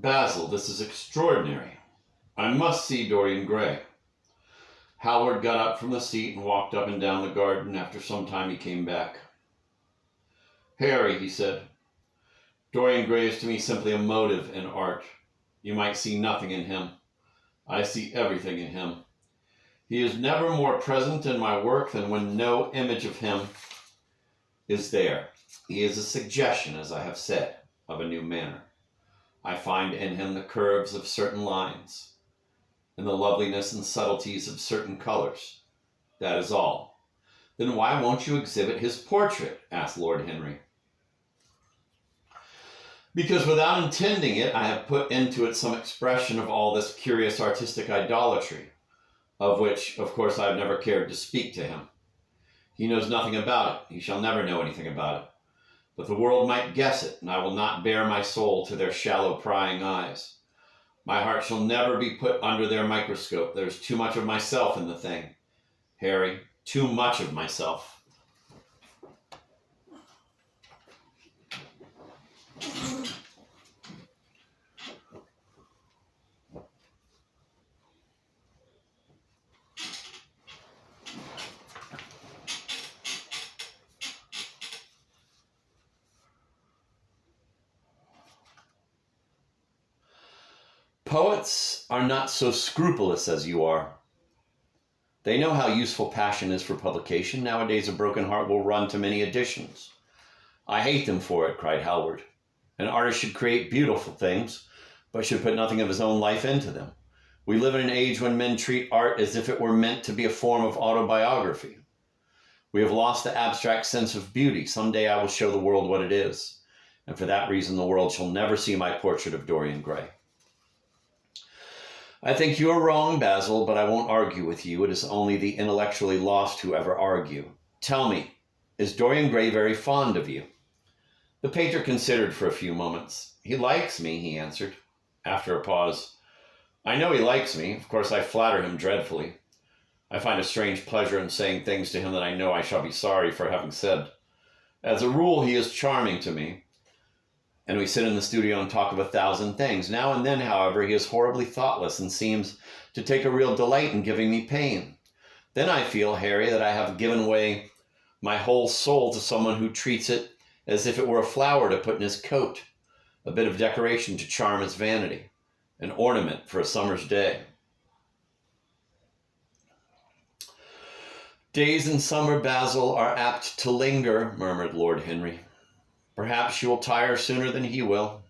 Basil, this is extraordinary. I must see Dorian Gray. Howard got up from the seat and walked up and down the garden. After some time he came back. Harry, he said, Dorian Gray is to me simply a motive in art. You might see nothing in him. I see everything in him. He is never more present in my work than when no image of him is there. He is a suggestion, as I have said, of a new manner. I find in him the curves of certain lines, and the loveliness and subtleties of certain colors. That is all. Then why won't you exhibit his portrait? Asked Lord Henry. Because without intending it, I have put into it some expression of all this curious artistic idolatry, of which, of course, I have never cared to speak to him. He knows nothing about it. He shall never know anything about it. But the world might guess it, and I will not bare my soul to their shallow prying eyes. My heart shall never be put under their microscope. There's too much of myself in the thing. Harry, too much of myself. Poets are not so scrupulous as you are. They know how useful passion is for publication. Nowadays a broken heart will run to many editions. I hate them for it, cried Howard. An artist should create beautiful things, but should put nothing of his own life into them. We live in an age when men treat art as if it were meant to be a form of autobiography. We have lost the abstract sense of beauty. Someday I will show the world what it is, and for that reason the world shall never see my portrait of Dorian Gray. I think you are wrong, Basil, but I won't argue with you. It is only the intellectually lost who ever argue. Tell me, is Dorian Gray very fond of you? The painter considered for a few moments. He likes me, he answered. After a pause, I know he likes me. Of course, I flatter him dreadfully. I find a strange pleasure in saying things to him that I know I shall be sorry for having said. As a rule, he is charming to me, and we sit in the studio and talk of 1,000 things. Now and then, however, he is horribly thoughtless and seems to take a real delight in giving me pain. Then I feel, Harry, that I have given away my whole soul to someone who treats it as if it were a flower to put in his coat, a bit of decoration to charm his vanity, an ornament for a summer's day. Days in summer, Basil, are apt to linger, murmured Lord Henry. Perhaps you will tire sooner than he will.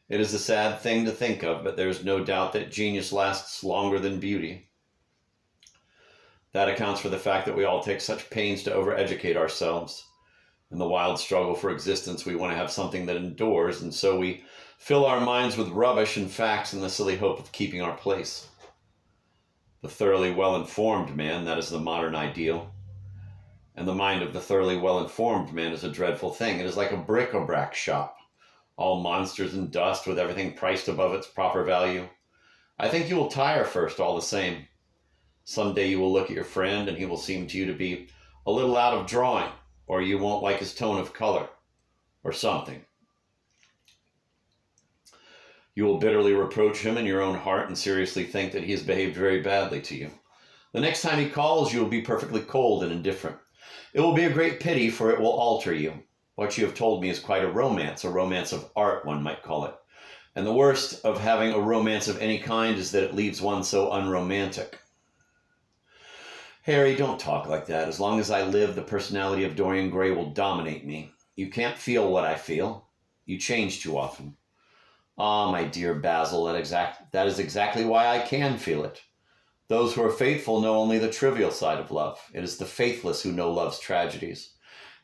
It is a sad thing to think of, but there is no doubt that genius lasts longer than beauty. That accounts for the fact that we all take such pains to overeducate ourselves. In the wild struggle for existence, we want to have something that endures, and so we fill our minds with rubbish and facts in the silly hope of keeping our place. The thoroughly well-informed man, that is the modern ideal. And the mind of the thoroughly well-informed man is a dreadful thing. It is like a bric-a-brac shop, all monsters and dust with everything priced above its proper value. I think you will tire first all the same. Someday you will look at your friend and he will seem to you to be a little out of drawing, or you won't like his tone of color, or something. You will bitterly reproach him in your own heart and seriously think that he has behaved very badly to you. The next time he calls, you will be perfectly cold and indifferent. It will be a great pity, for it will alter you. What you have told me is quite a romance of art, one might call it. And the worst of having a romance of any kind is that it leaves one so unromantic. Harry, don't talk like that. As long as I live, the personality of Dorian Gray will dominate me. You can't feel what I feel. You change too often. Ah, my dear Basil, that is exactly why I can feel it. Those who are faithful know only the trivial side of love. It is the faithless who know love's tragedies.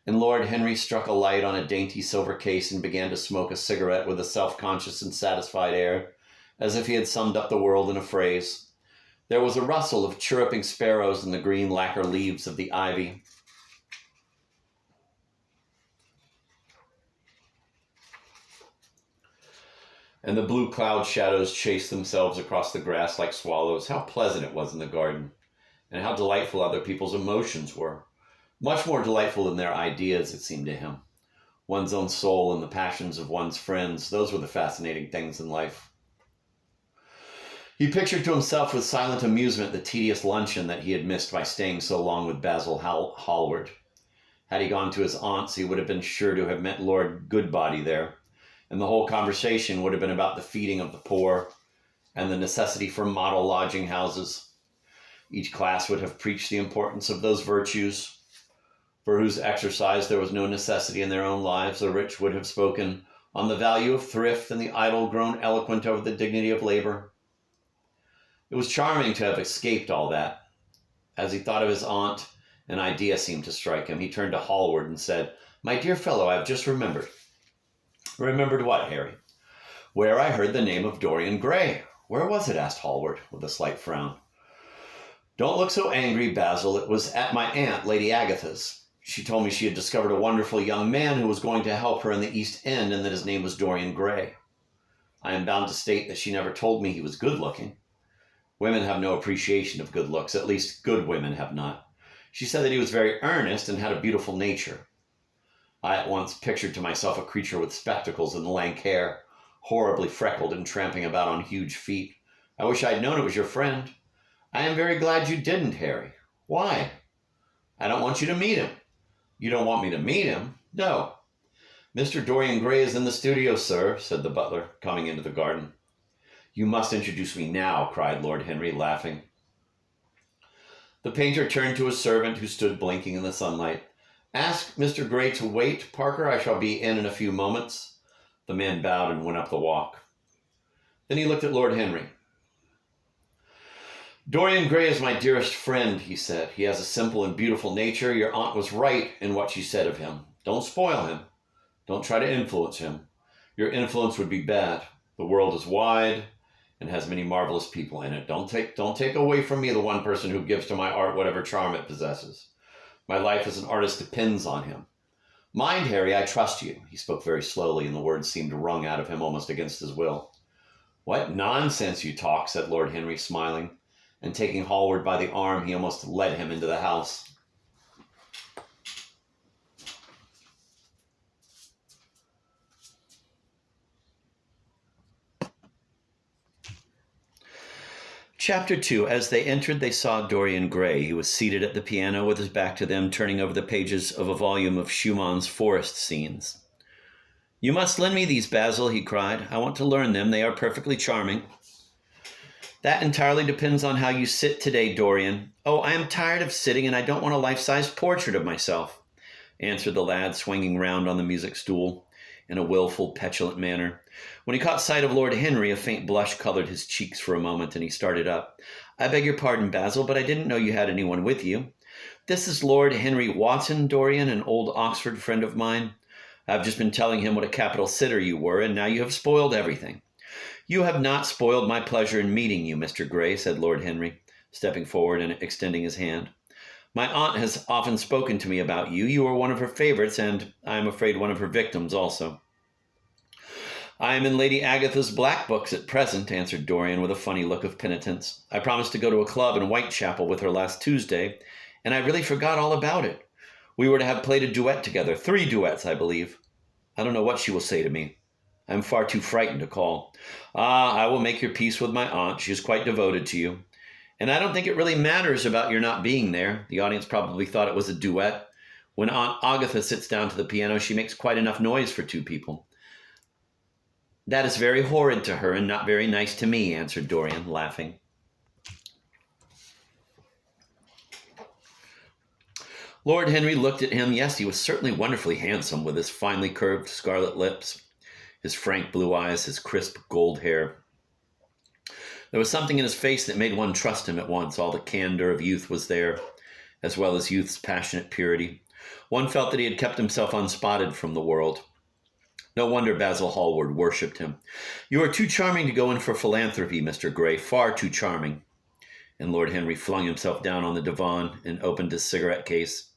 And Lord Henry struck a light on a dainty silver case and began to smoke a cigarette with a self-conscious and satisfied air, as if he had summed up the world in a phrase. There was a rustle of chirruping sparrows in the green lacquer leaves of the ivy. And the blue cloud shadows chased themselves across the grass like swallows. How pleasant it was in the garden, and how delightful other people's emotions were. Much more delightful than their ideas, it seemed to him. one's own soul and the passions of one's friends. Those were the fascinating things in life. He pictured to himself with silent amusement the tedious luncheon that he had missed by staying so long with Basil Hallward. Had he gone to his aunt's, he would have been sure to have met Lord Goodbody there, and the whole conversation would have been about the feeding of the poor and the necessity for model lodging houses. Each class would have preached the importance of those virtues for whose exercise there was no necessity in their own lives. The rich would have spoken on the value of thrift, and the idle grown eloquent over the dignity of labor. It was charming to have escaped all that. As he thought of his aunt, an idea seemed to strike him. He turned to Hallward and said, "My dear fellow, I have just remembered." "Remembered what, Harry?" "Where I heard the name of Dorian Gray." "Where was it?" asked Hallward, with a slight frown. "Don't look so angry, Basil. It was at my aunt, Lady Agatha's. She told me she had discovered a wonderful young man who was going to help her in the East End, and that his name was Dorian Gray. I am bound to state that she never told me he was good-looking. Women have no appreciation of good looks, at least good women have not. She said that he was very earnest and had a beautiful nature. I at once pictured to myself a creature with spectacles and lank hair, horribly freckled and tramping about on huge feet. I wish I had known it was your friend." "I am very glad you didn't, Harry." "Why?" "I don't want you to meet him." "You don't want me to meet him?" "No." "Mr. Dorian Gray is in the studio, sir," said the butler, coming into the garden. "You must introduce me now," cried Lord Henry, laughing. The painter turned to his servant, who stood blinking in the sunlight. "Ask Mr. Gray to wait, Parker. I shall be in a few moments." The man bowed and went up the walk. Then he looked at Lord Henry. "Dorian Gray is my dearest friend," he said. "He has a simple and beautiful nature. Your aunt was right in what she said of him. Don't spoil him. Don't try to influence him. Your influence would be bad. The world is wide and has many marvelous people in it. Don't take away from me the one person who gives to my art whatever charm it possesses. My life as an artist depends on him. Mind, Harry, I trust you." He spoke very slowly, and the words seemed wrung out of him almost against his will. "What nonsense you talk," said Lord Henry, smiling, and taking Hallward by the arm, he almost led him into the house. Chapter 2. As they entered, they saw Dorian Gray. He was seated at the piano with his back to them, turning over the pages of a volume of Schumann's forest scenes. "You must lend me these, Basil," he cried. "I want to learn them. They are perfectly charming." "That entirely depends on how you sit today, Dorian." "Oh, I am tired of sitting, and I don't want a life-size portrait of myself," answered the lad, swinging round on the music stool in a willful, petulant manner. When he caught sight of Lord Henry, a faint blush colored his cheeks for a moment, and he started up. "I beg your pardon, Basil, but I didn't know you had anyone with you. This is Lord Henry Wotton, Dorian, an old Oxford friend of mine. I've just been telling him what a capital sitter you were, and now you have spoiled everything." "You have not spoiled my pleasure in meeting you, Mr. Gray," said Lord Henry, stepping forward and extending his hand. "My aunt has often spoken to me about you. You are one of her favorites, and, I am afraid, one of her victims also." "I am in Lady Agatha's black books at present," answered Dorian with a funny look of penitence. "I promised to go to a club in Whitechapel with her last Tuesday, and I really forgot all about it. We were to have played a duet together, 3 duets, I believe. I don't know what she will say to me. I am far too frightened to call. Ah, I will make your peace with my aunt. She is quite devoted to you. And I don't think it really matters about your not being there. The audience probably thought it was a duet. When Aunt Agatha sits down to the piano, she makes quite enough noise for 2 people." "That is very horrid to her and not very nice to me," answered Dorian, laughing. Lord Henry looked at him. Yes, he was certainly wonderfully handsome, with his finely curved scarlet lips, his frank blue eyes, his crisp gold hair. There was something in his face that made one trust him at once. All the candor of youth was there, as well as youth's passionate purity. One felt that he had kept himself unspotted from the world. No wonder Basil Hallward worshipped him. "You are too charming to go in for philanthropy, Mr. Gray, far too charming." And Lord Henry flung himself down on the divan and opened his cigarette case.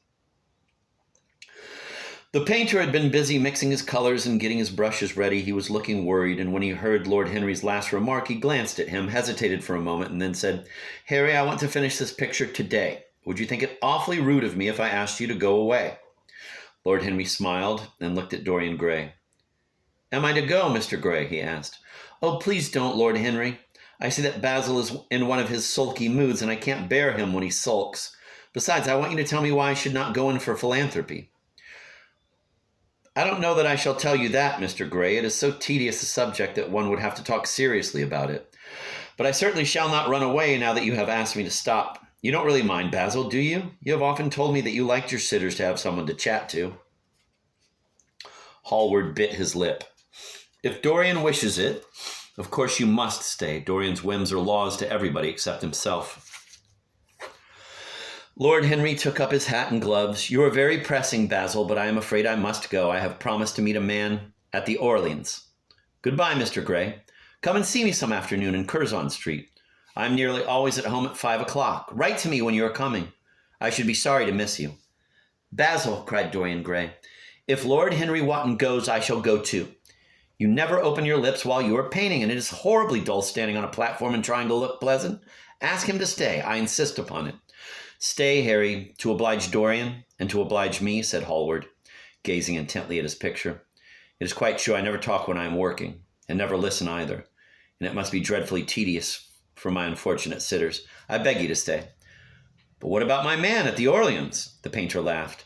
The painter had been busy mixing his colors and getting his brushes ready. He was looking worried, and when he heard Lord Henry's last remark, he glanced at him, hesitated for a moment, and then said, "Harry, I want to finish this picture today. Would you think it awfully rude of me if I asked you to go away?" Lord Henry smiled and looked at Dorian Gray. "Am I to go, Mr. Gray?" he asked. "Oh, please don't, Lord Henry. I see that Basil is in one of his sulky moods, and I can't bear him when he sulks. Besides, I want you to tell me why I should not go in for philanthropy." "I don't know that I shall tell you that, Mr. Gray. It is so tedious a subject that one would have to talk seriously about it. But I certainly shall not run away now that you have asked me to stop. You don't really mind, Basil, do you? You have often told me that you liked your sitters to have someone to chat to." Hallward bit his lip. "If Dorian wishes it, of course you must stay. Dorian's whims are laws to everybody except himself." Lord Henry took up his hat and gloves. "You are very pressing, Basil, but I am afraid I must go. I have promised to meet a man at the Orleans. Goodbye, Mr. Gray. Come and see me some afternoon in Curzon Street. I am nearly always at home at 5 o'clock. Write to me when you are coming. I should be sorry to miss you." "Basil," cried Dorian Gray, "if Lord Henry Wotton goes, I shall go too. You never open your lips while you are painting, and it is horribly dull standing on a platform and trying to look pleasant. Ask him to stay. I insist upon it." "Stay, Harry, to oblige Dorian and to oblige me," said Hallward, gazing intently at his picture. "It is quite true I never talk when I am working, and never listen either, and it must be dreadfully tedious for my unfortunate sitters. I beg you to stay." "But what about my man at the Orleans?" The painter laughed.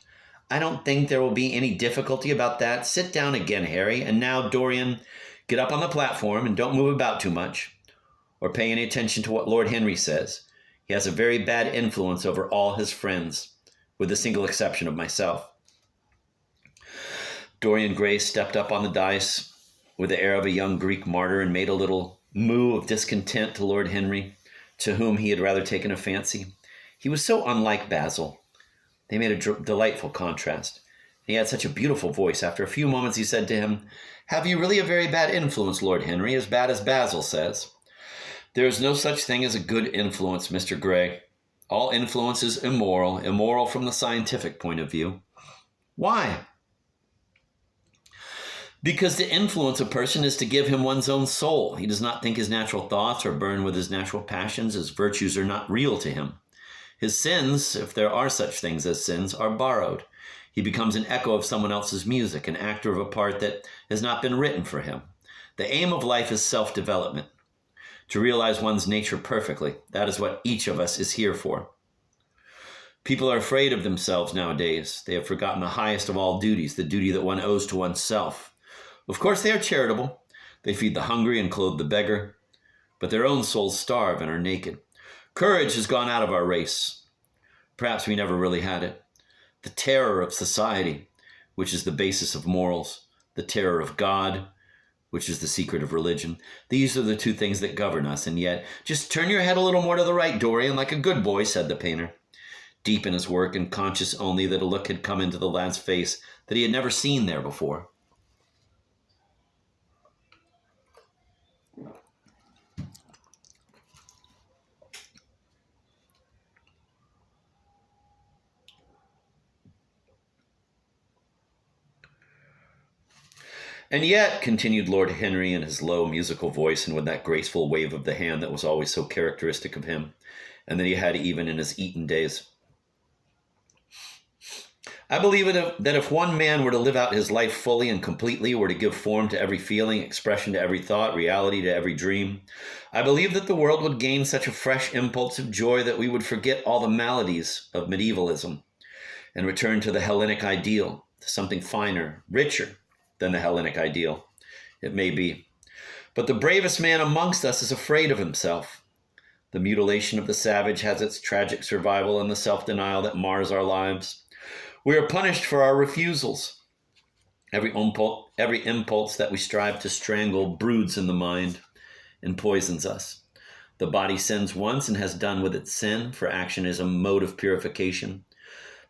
"I don't think there will be any difficulty about that. Sit down again, Harry. And now, Dorian, get up on the platform and don't move about too much, or pay any attention to what Lord Henry says. He has a very bad influence over all his friends, with the single exception of myself." Dorian Gray stepped up on the dais with the air of a young Greek martyr and made a little moo of discontent to Lord Henry, to whom he had rather taken a fancy. He was so unlike Basil. They made a delightful contrast. He had such a beautiful voice. After a few moments he said to him, "Have you really a very bad influence, Lord Henry, as bad as Basil says?" "There is no such thing as a good influence, Mr. Gray. All influence is immoral from the scientific point of view." "Why?" "Because to influence a person is to give him one's own soul. He does not think his natural thoughts or burn with his natural passions. His virtues are not real to him. His sins, if there are such things as sins, are borrowed. He becomes an echo of someone else's music, an actor of a part that has not been written for him. The aim of life is self-development. To realize one's nature perfectly. That is what each of us is here for. People are afraid of themselves nowadays. They have forgotten the highest of all duties, the duty that one owes to oneself. Of course they are charitable. They feed the hungry and clothe the beggar. But their own souls starve and are naked. Courage has gone out of our race. Perhaps we never really had it. The terror of society, which is the basis of morals. The terror of God, which is the secret of religion. These are the two things that govern us, and yet, just turn your head a little more to the right, Dorian, like a good boy, said the painter, deep in his work and conscious only that a look had come into the lad's face that he had never seen there before. "And yet," continued Lord Henry in his low musical voice and with that graceful wave of the hand that was always so characteristic of him, and that he had even in his Eton days, "I believe that if one man were to live out his life fully and completely, were to give form to every feeling, expression to every thought, reality to every dream, I believe that the world would gain such a fresh impulse of joy that we would forget all the maladies of medievalism and return to the Hellenic ideal, to something finer, richer than the Hellenic ideal, it may be. But the bravest man amongst us is afraid of himself. The mutilation of the savage has its tragic survival in the self-denial that mars our lives. We are punished for our refusals. Every impulse that we strive to strangle broods in the mind and poisons us. The body sins once and has done with its sin, for action is a mode of purification.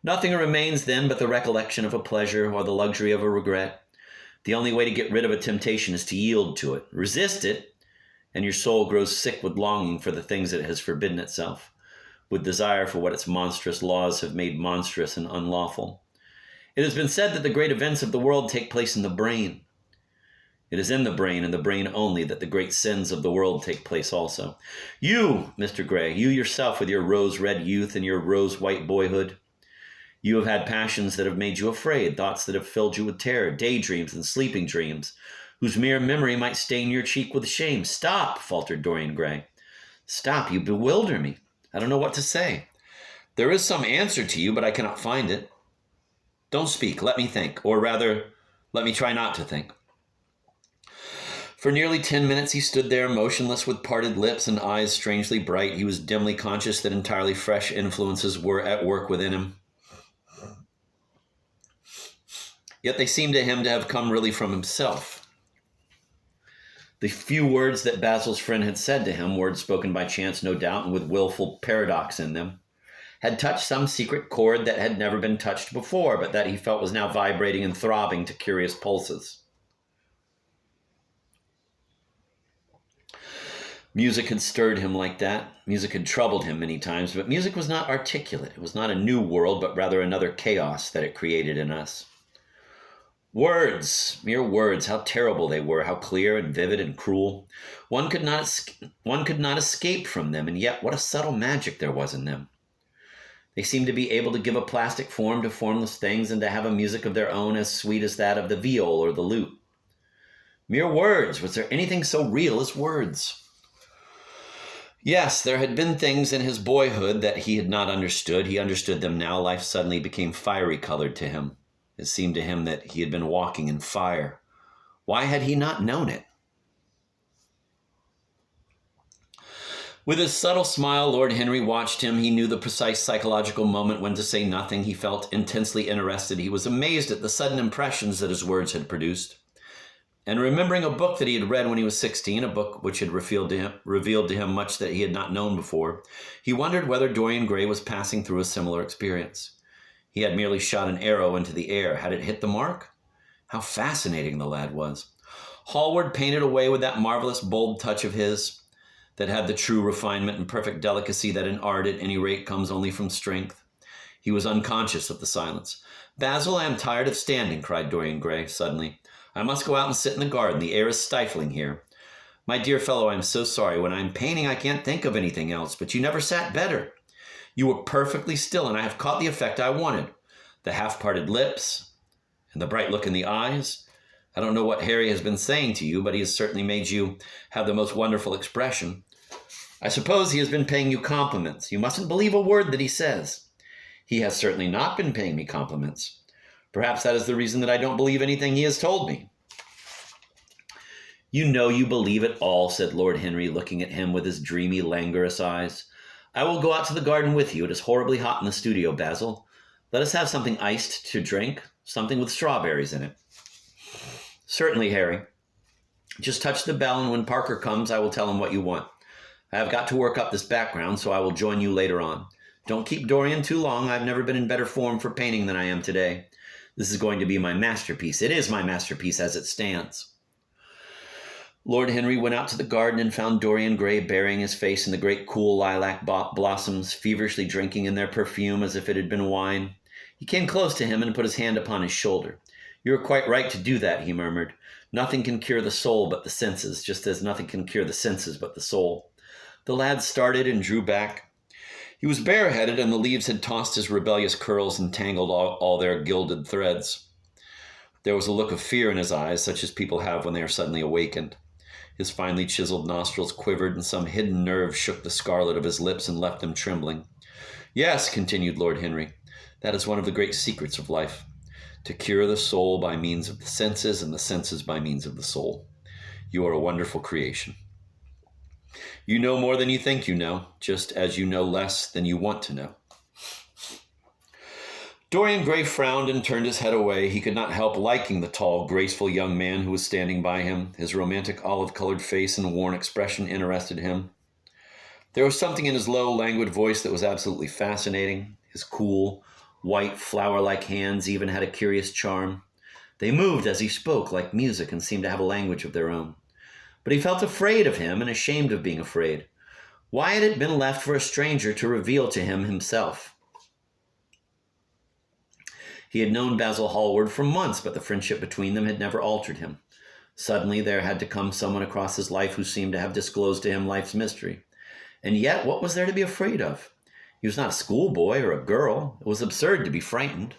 Nothing remains then but the recollection of a pleasure or the luxury of a regret. The only way to get rid of a temptation is to yield to it. Resist it, and your soul grows sick with longing for the things that it has forbidden itself, with desire for what its monstrous laws have made monstrous and unlawful. It has been said that the great events of the world take place in the brain. It is in the brain and the brain only that the great sins of the world take place also. You, Mr. Gray, you yourself with your rose-red youth and your rose-white boyhood, You have had passions that have made you afraid, thoughts that have filled you with terror, daydreams and sleeping dreams, whose mere memory might stain your cheek with shame. Stop, faltered Dorian Gray. Stop, you bewilder me. I don't know what to say. There is some answer to you, but I cannot find it. Don't speak, let me think, or rather, let me try not to think. For nearly 10 minutes he stood there, motionless, with parted lips and eyes strangely bright. He was dimly conscious that entirely fresh influences were at work within him. Yet they seemed to him to have come really from himself. The few words that Basil's friend had said to him, words spoken by chance, no doubt, and with willful paradox in them, had touched some secret chord that had never been touched before, but that he felt was now vibrating and throbbing to curious pulses. Music had stirred him like that. Music had troubled him many times, but music was not articulate. It was not a new world, but rather another chaos that it created in us. Words, mere words, how terrible they were, how clear and vivid and cruel. One could not escape from them, and yet what a subtle magic there was in them. They seemed to be able to give a plastic form to formless things and to have a music of their own as sweet as that of the viol or the lute. Mere words, was there anything so real as words? Yes, there had been things in his boyhood that he had not understood. He understood them now. Life suddenly became fiery-colored to him. It seemed to him that he had been walking in fire. Why had he not known it? With his subtle smile, Lord Henry watched him. He knew the precise psychological moment when to say nothing. He felt intensely interested. He was amazed at the sudden impressions that his words had produced. And remembering a book that he had read when he was 16, a book which had revealed to him much that he had not known before, he wondered whether Dorian Gray was passing through a similar experience. He had merely shot an arrow into the air. Had it hit the mark? How fascinating the lad was. Hallward painted away with that marvelous bold touch of his that had the true refinement and perfect delicacy that in art at any rate comes only from strength. He was unconscious of the silence. "Basil, I am tired of standing," cried Dorian Gray suddenly. "I must go out and sit in the garden. The air is stifling here. My dear fellow, I am so sorry. When I am painting, I can't think of anything else, but you never sat better. You were perfectly still, and I have caught the effect I wanted. The half-parted lips and the bright look in the eyes. I don't know what Harry has been saying to you, but he has certainly made you have the most wonderful expression. I suppose he has been paying you compliments. You mustn't believe a word that he says." "He has certainly not been paying me compliments. Perhaps that is the reason that I don't believe anything he has told me." "You know you believe it all," said Lord Henry, looking at him with his dreamy, languorous eyes. "I will go out to the garden with you. It is horribly hot in the studio, Basil. Let us have something iced to drink, something with strawberries in it." "Certainly, Harry. Just touch the bell, and when Parker comes, I will tell him what you want. I have got to work up this background, so I will join you later on. Don't keep Dorian too long. I've never been in better form for painting than I am today. This is going to be my masterpiece. It is my masterpiece as it stands." Lord Henry went out to the garden and found Dorian Gray burying his face in the great cool lilac blossoms, feverishly drinking in their perfume as if it had been wine. He came close to him and put his hand upon his shoulder. "You are quite right to do that," he murmured. "Nothing can cure the soul but the senses, just as nothing can cure the senses but the soul." The lad started and drew back. He was bareheaded, and the leaves had tossed his rebellious curls and tangled all their gilded threads. There was a look of fear in his eyes, such as people have when they are suddenly awakened. His finely chiseled nostrils quivered, and some hidden nerve shook the scarlet of his lips and left them trembling. "Yes," continued Lord Henry, "that is one of the great secrets of life, to cure the soul by means of the senses and the senses by means of the soul. You are a wonderful creation. You know more than you think you know, just as you know less than you want to know." Dorian Gray frowned and turned his head away. He could not help liking the tall, graceful young man who was standing by him. His romantic olive-colored face and worn expression interested him. There was something in his low, languid voice that was absolutely fascinating. His cool, white, flower-like hands even had a curious charm. They moved as he spoke like music and seemed to have a language of their own. But he felt afraid of him and ashamed of being afraid. Why had it been left for a stranger to reveal to him himself? He had known Basil Hallward for months, but the friendship between them had never altered him. Suddenly there had to come someone across his life who seemed to have disclosed to him life's mystery. And yet, what was there to be afraid of? He was not a schoolboy or a girl. It was absurd to be frightened.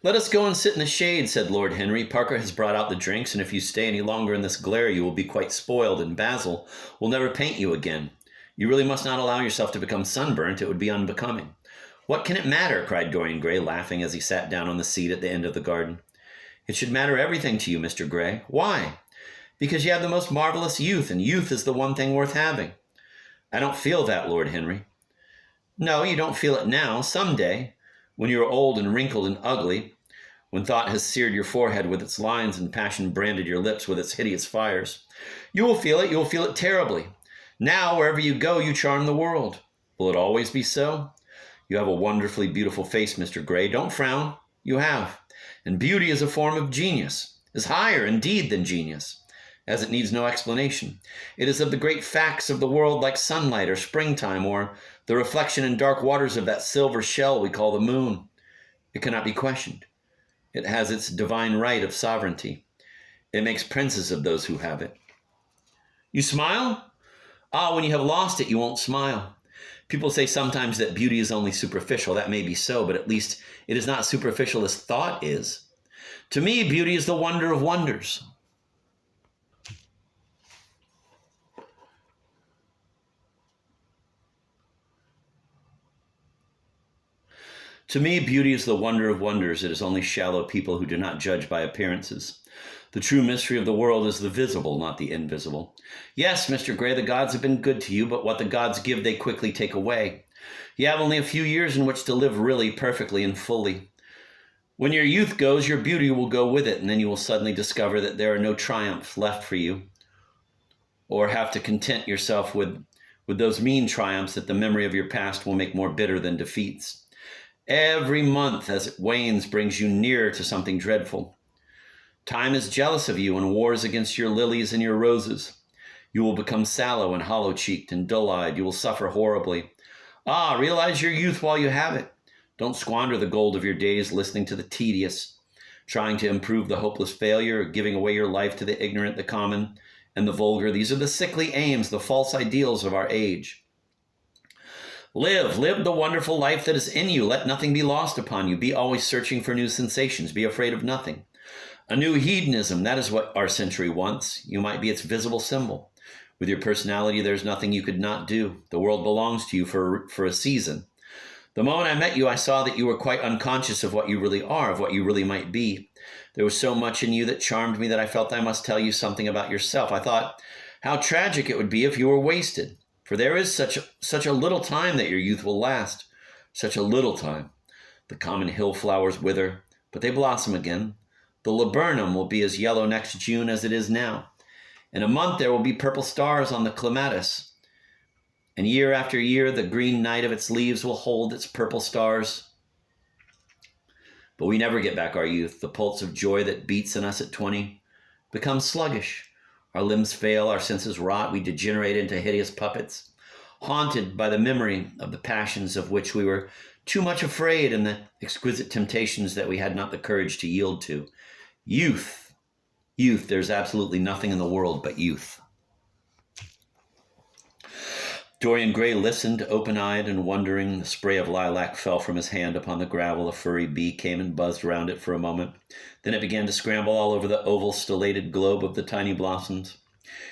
"Let us go and sit in the shade," said Lord Henry. "Parker has brought out the drinks, and if you stay any longer in this glare, you will be quite spoiled, and Basil will never paint you again. You really must not allow yourself to become sunburnt. It would be unbecoming." "What can it matter?" cried Dorian Gray, laughing as he sat down on the seat at the end of the garden. "It should matter everything to you, Mr. Gray." "Why?" "Because you have the most marvelous youth, and youth is the one thing worth having." "I don't feel that, Lord Henry." "No, you don't feel it now. Some day, when you are old and wrinkled and ugly, when thought has seared your forehead with its lines and passion branded your lips with its hideous fires, you will feel it. You will feel it terribly. Now, wherever you go, you charm the world. Will it always be so? You have a wonderfully beautiful face, Mr. Gray. Don't frown. You have. And beauty is a form of genius, is higher, indeed, than genius, as it needs no explanation. It is of the great facts of the world, like sunlight or springtime, or the reflection in dark waters of that silver shell we call the moon. It cannot be questioned. It has its divine right of sovereignty. It makes princes of those who have it. You smile? Ah, when you have lost it, you won't smile. People say sometimes that beauty is only superficial. That may be so, but at least it is not superficial as thought is. To me, beauty is the wonder of wonders. To me, beauty is the wonder of wonders. It is only shallow people who do not judge by appearances. The true mystery of the world is the visible, not the invisible. Yes, Mr. Gray, the gods have been good to you, but what the gods give, they quickly take away. You have only a few years in which to live really, perfectly, and fully. When your youth goes, your beauty will go with it, and then you will suddenly discover that there are no triumphs left for you, or have to content yourself with those mean triumphs that the memory of your past will make more bitter than defeats. Every month as it wanes brings you nearer to something dreadful. Time is jealous of you and wars against your lilies and your roses. You will become sallow and hollow-cheeked and dull-eyed. You will suffer horribly. Ah, realize your youth while you have it. Don't squander the gold of your days listening to the tedious, trying to improve the hopeless failure, or giving away your life to the ignorant, the common, and the vulgar. These are the sickly aims, the false ideals of our age. Live the wonderful life that is in you. Let nothing be lost upon you. Be always searching for new sensations. Be afraid of nothing. A new hedonism, that is what our century wants. You might be its visible symbol. With your personality, there's nothing you could not do. The world belongs to you for a season. The moment I met you, I saw that you were quite unconscious of what you really are, of what you really might be. There was so much in you that charmed me that I felt I must tell you something about yourself. I thought how tragic it would be if you were wasted. For there is such a little time that your youth will last. Such a little time. The common hill flowers wither, but they blossom again. The laburnum will be as yellow next June as it is now. In a month there will be purple stars on the clematis. And year after year the green night of its leaves will hold its purple stars. But we never get back our youth. The pulse of joy that beats in us at 20 becomes sluggish. Our limbs fail, our senses rot, we degenerate into hideous puppets, haunted by the memory of the passions of which we were too much afraid and the exquisite temptations that we had not the courage to yield to. Youth, there's absolutely nothing in the world but youth. Dorian Gray listened, open-eyed and wondering. The spray of lilac fell from his hand upon the gravel. A furry bee came and buzzed around it for a moment. Then it began to scramble all over the oval, stellated globe of the tiny blossoms.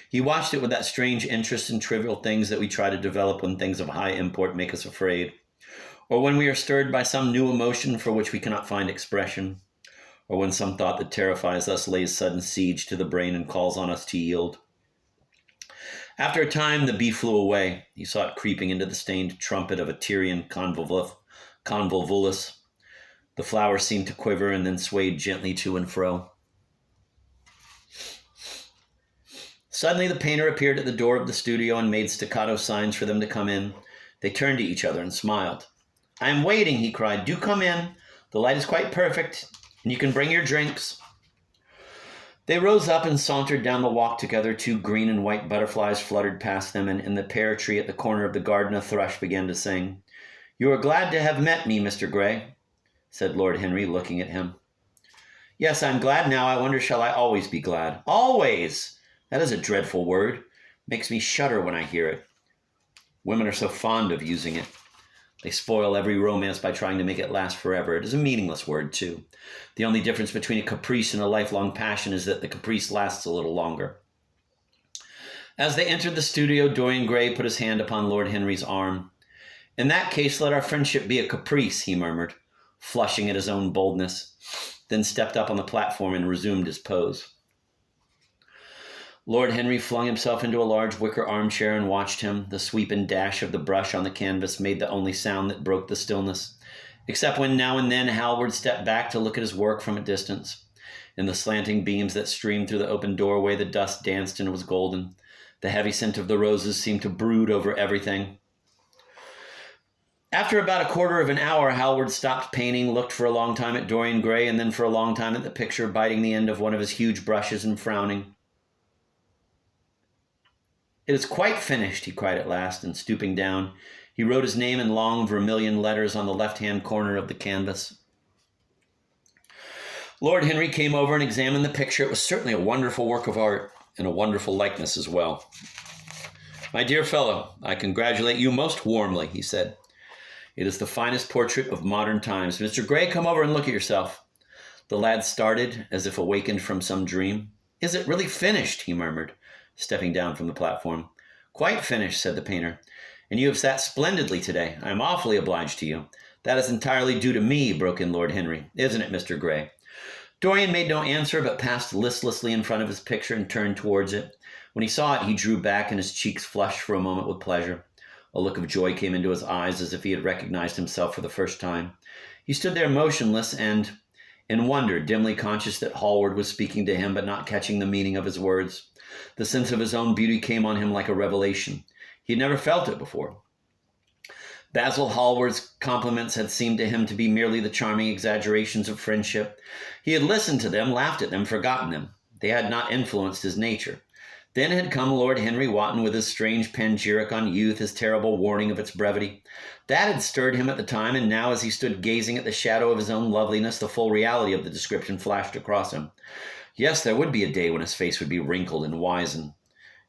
He watched it with that strange interest in trivial things that we try to develop when things of high import make us afraid, or when we are stirred by some new emotion for which we cannot find expression, or when some thought that terrifies us lays sudden siege to the brain and calls on us to yield. After a time, the bee flew away. He saw it creeping into the stained trumpet of a Tyrian convolvulus. The flower seemed to quiver and then swayed gently to and fro. Suddenly, the painter appeared at the door of the studio and made staccato signs for them to come in. They turned to each other and smiled. "I am waiting," he cried. "Do come in. The light is quite perfect, and you can bring your drinks." They rose up and sauntered down the walk together. Two green and white butterflies fluttered past them, and in the pear tree at the corner of the garden a thrush began to sing. "You are glad to have met me, Mr. Gray," said Lord Henry, looking at him. "Yes, I'm glad now. I wonder, shall I always be glad?" "Always! That is a dreadful word. Makes me shudder when I hear it. Women are so fond of using it. They spoil every romance by trying to make it last forever. It is a meaningless word, too. The only difference between a caprice and a lifelong passion is that the caprice lasts a little longer." As they entered the studio, Dorian Gray put his hand upon Lord Henry's arm. "In that case, let our friendship be a caprice," he murmured, flushing at his own boldness, then stepped up on the platform and resumed his pose. Lord Henry flung himself into a large wicker armchair and watched him. The sweep and dash of the brush on the canvas made the only sound that broke the stillness, except when now and then Hallward stepped back to look at his work from a distance. In the slanting beams that streamed through the open doorway, the dust danced and was golden. The heavy scent of the roses seemed to brood over everything. After about a quarter of an hour, Hallward stopped painting, looked for a long time at Dorian Gray, and then for a long time at the picture, biting the end of one of his huge brushes and frowning. "It is quite finished," he cried at last, and stooping down, he wrote his name in long vermilion letters on the left-hand corner of the canvas. Lord Henry came over and examined the picture. It was certainly a wonderful work of art, and a wonderful likeness as well. "My dear fellow, I congratulate you most warmly," he said. "It is the finest portrait of modern times. Mr. Gray, come over and look at yourself." The lad started, as if awakened from some dream. "Is it really finished?" he murmured, stepping down from the platform. "Quite finished," said the painter. "And you have sat splendidly today. I am awfully obliged to you." "That is entirely due to me," broke in Lord Henry. "Isn't it, Mr. Gray?" Dorian made no answer, but passed listlessly in front of his picture and turned towards it. When he saw it, he drew back, and his cheeks flushed for a moment with pleasure. A look of joy came into his eyes, as if he had recognized himself for the first time. He stood there motionless and in wonder, dimly conscious that Hallward was speaking to him, but not catching the meaning of his words. The sense of his own beauty came on him like a revelation. He had never felt it before. Basil Hallward's compliments had seemed to him to be merely the charming exaggerations of friendship. He had listened to them, laughed at them, forgotten them. They had not influenced his nature. Then had come Lord Henry Wotton with his strange panegyric on youth, his terrible warning of its brevity. That had stirred him at the time, and now as he stood gazing at the shadow of his own loveliness, the full reality of the description flashed across him. Yes, there would be a day when his face would be wrinkled and wizen,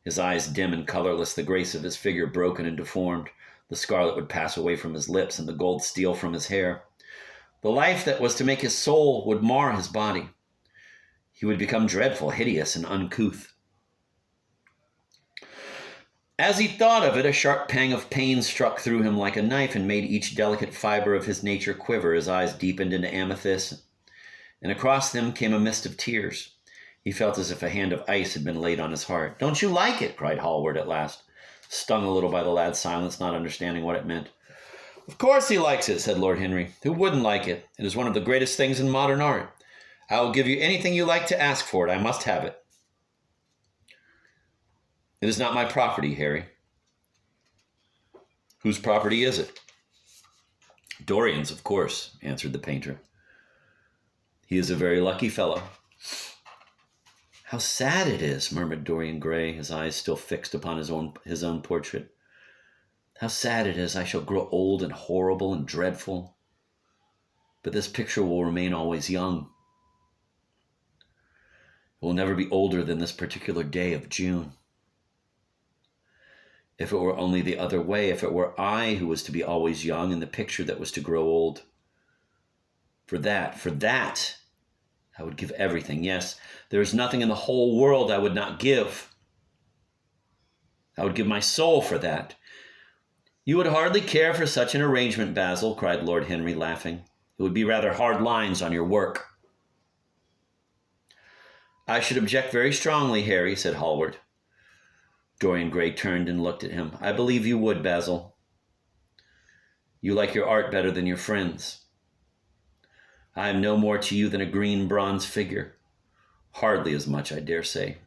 his eyes dim and colorless, the grace of his figure broken and deformed. The scarlet would pass away from his lips and the gold steal from his hair. The life that was to make his soul would mar his body. He would become dreadful, hideous, and uncouth. As he thought of it, a sharp pang of pain struck through him like a knife and made each delicate fiber of his nature quiver. His eyes deepened into amethyst, and across them came a mist of tears. He felt as if a hand of ice had been laid on his heart. "Don't you like it?" cried Hallward at last, stung a little by the lad's silence, not understanding what it meant. "Of course he likes it," said Lord Henry. "Who wouldn't like it? It is one of the greatest things in modern art. I will give you anything you like to ask for it. I must have it." "It is not my property, Harry." "Whose property is it?" "Dorian's, of course," answered the painter. "He is a very lucky fellow." "How sad it is," murmured Dorian Gray, his eyes still fixed upon his own portrait. "How sad it is I shall grow old and horrible and dreadful. But this picture will remain always young. It will never be older than this particular day of June. If it were only the other way, if it were I who was to be always young and the picture that was to grow old. For that, I would give everything. Yes, there is nothing in the whole world I would not give. I would give my soul for that." "You would hardly care for such an arrangement, Basil," cried Lord Henry, laughing. "It would be rather hard lines on your work." "I should object very strongly, Harry," said Hallward. Dorian Gray turned and looked at him. I believe you would, Basil. You like your art better than your friends. I am no more to you than a green bronze figure. Hardly as much, I dare say.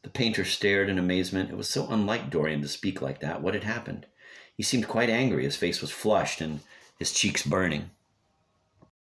The painter stared in amazement. It was so unlike Dorian to speak like that. What had happened? He seemed quite angry. His face was flushed and his cheeks burning.